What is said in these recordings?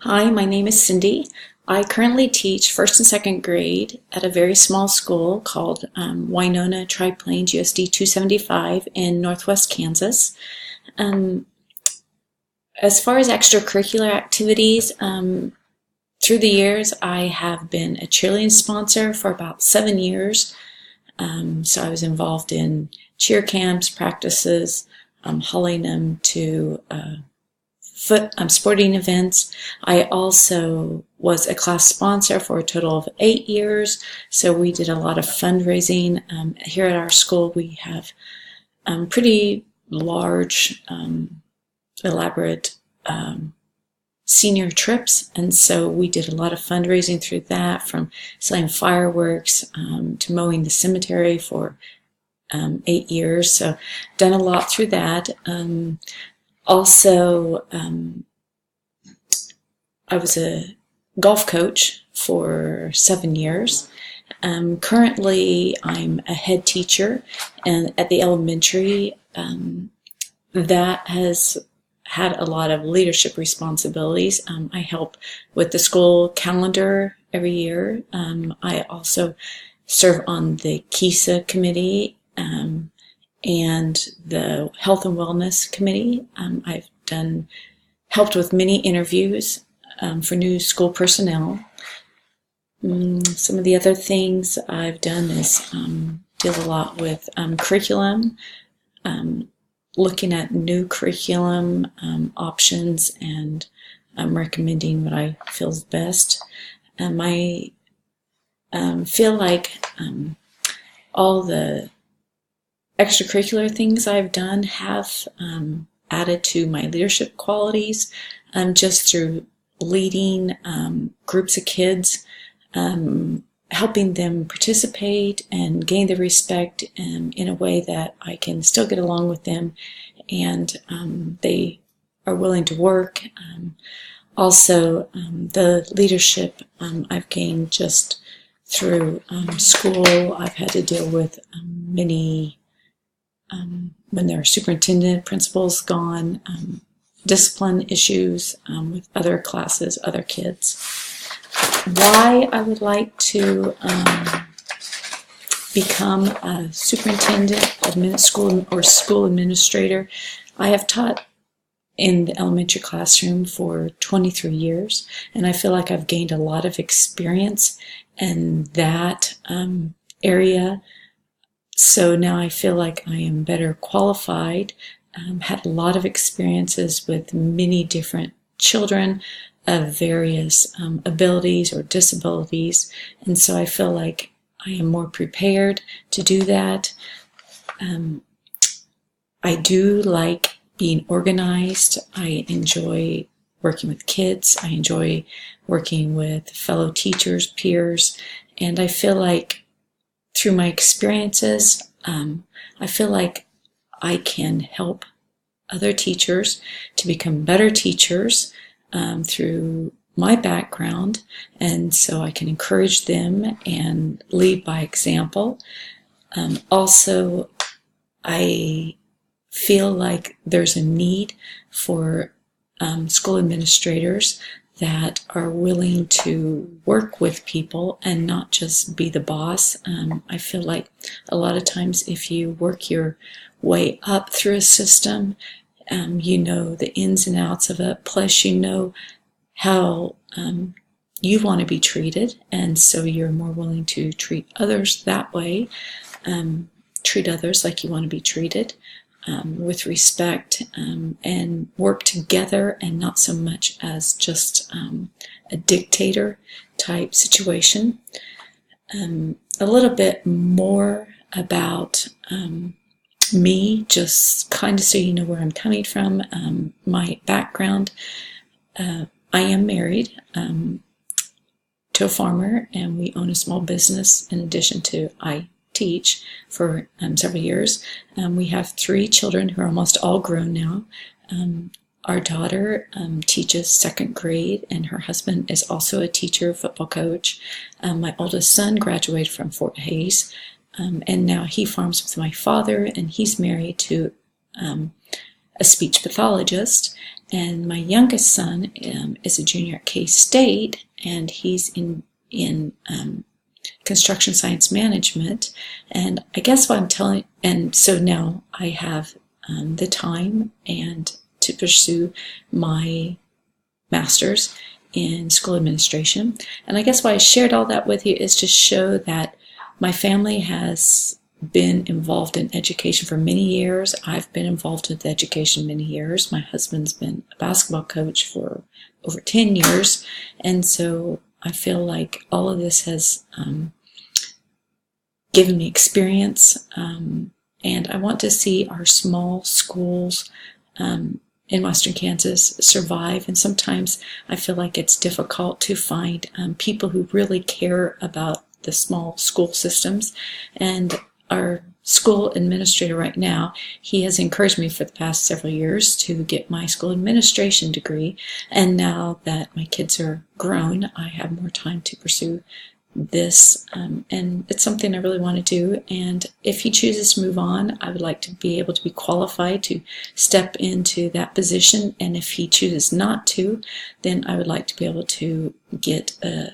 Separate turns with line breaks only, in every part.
Hi, my name is Cindy. I currently teach first and second grade at a very small school called Winona Tri-Plains USD 275 in Northwest Kansas. Um, as far as extracurricular activities, through the years I have been a cheerleading sponsor for about 7 years. So I was involved in cheer camps, practices, hauling them to sporting events. I also was a class sponsor for a total of 8 years, so we did a lot of fundraising. Here at our school we have pretty large, elaborate senior trips, and so we did a lot of fundraising through that, from selling fireworks to mowing the cemetery for 8 years, so done a lot through that. Also, I was a golf coach for 7 years. Currently, I'm a head teacher at the elementary. That has had a lot of leadership responsibilities. I help with the school calendar every year. I also serve on the KISA committee and the Health and Wellness Committee. I've helped with many interviews for new school personnel. Some of the other things I've done is deal a lot with curriculum, looking at new curriculum options, and recommending what I feel is best. I feel like all the extracurricular things I've done have added to my leadership qualities, just through leading groups of kids, helping them participate and gain their respect in a way that I can still get along with them, and they are willing to work. Also, the leadership I've gained just through school. I've had to deal with many when there are superintendent, principals gone, discipline issues with other classes, other kids. Why I would like to become a superintendent, school administrator. I have taught in the elementary classroom for 23 years, and I feel like I've gained a lot of experience in that area. So now I feel like I am better qualified, had a lot of experiences with many different children of various abilities or disabilities, and so I feel like I am more prepared to do that. I do like being organized. I enjoy working with kids. I enjoy working with fellow teachers, peers, and I feel like through my experiences, I feel like I can help other teachers to become better teachers through my background, and so I can encourage them and lead by example. Also, I feel like there's a need for school administrators that are willing to work with people and not just be the boss. I feel like a lot of times if you work your way up through a system, you know the ins and outs of it, plus you know how you want to be treated, and so you're more willing to treat others that way, treat others like you want to be treated, with respect, and work together, and not so much as just a dictator type situation. A little bit more about me, just kind of so you know where I'm coming from, my background. I am married to a farmer, and we own a small business in addition to I teach for several years. We have 3 children who are almost all grown now. Our daughter teaches second grade, and her husband is also a teacher, football coach. My oldest son graduated from Fort Hays, and now he farms with my father, and he's married to a speech pathologist. And my youngest son is a junior at K-State, and he's in construction science management. And I guess what I'm telling, and so now I have the time and to pursue my master's in school administration. And I guess why I shared all that with you is to show that my family has been involved in education for many years. I've been involved with education many years. My husband's been a basketball coach for over 10 years. And so I feel like all of this has given me experience. And I want to see our small schools in Western Kansas survive. And sometimes I feel like it's difficult to find people who really care about the small school systems. And our school administrator right now, he has encouraged me for the past several years to get my school administration degree. And now that my kids are grown, I have more time to pursue this, and it's something I really want to do. And if he chooses to move on, I would like to be able to be qualified to step into that position. And if he chooses not to, then I would like to be able to get a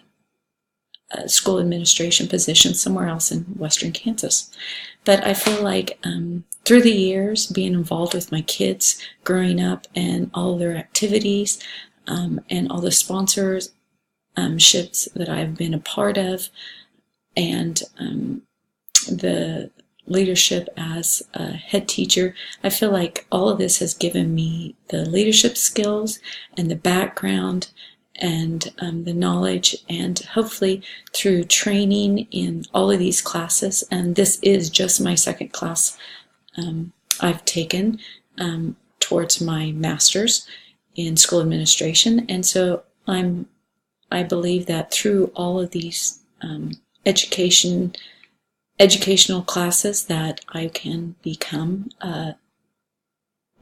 school administration position somewhere else in Western Kansas. But I feel like through the years, being involved with my kids growing up and all their activities and all the sponsors ships that I've been a part of, and the leadership as a head teacher, I feel like all of this has given me the leadership skills and the background and the knowledge, and hopefully through training in all of these classes, and this is just my second class I've taken towards my master's in school administration. And so I believe that through all of these educational classes that I can become a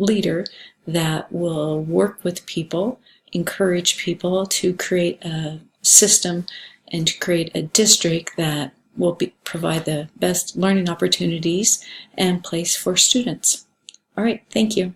leader that will work with people, encourage people to create a system and to create a district that will provide the best learning opportunities and place for students. All right, thank you.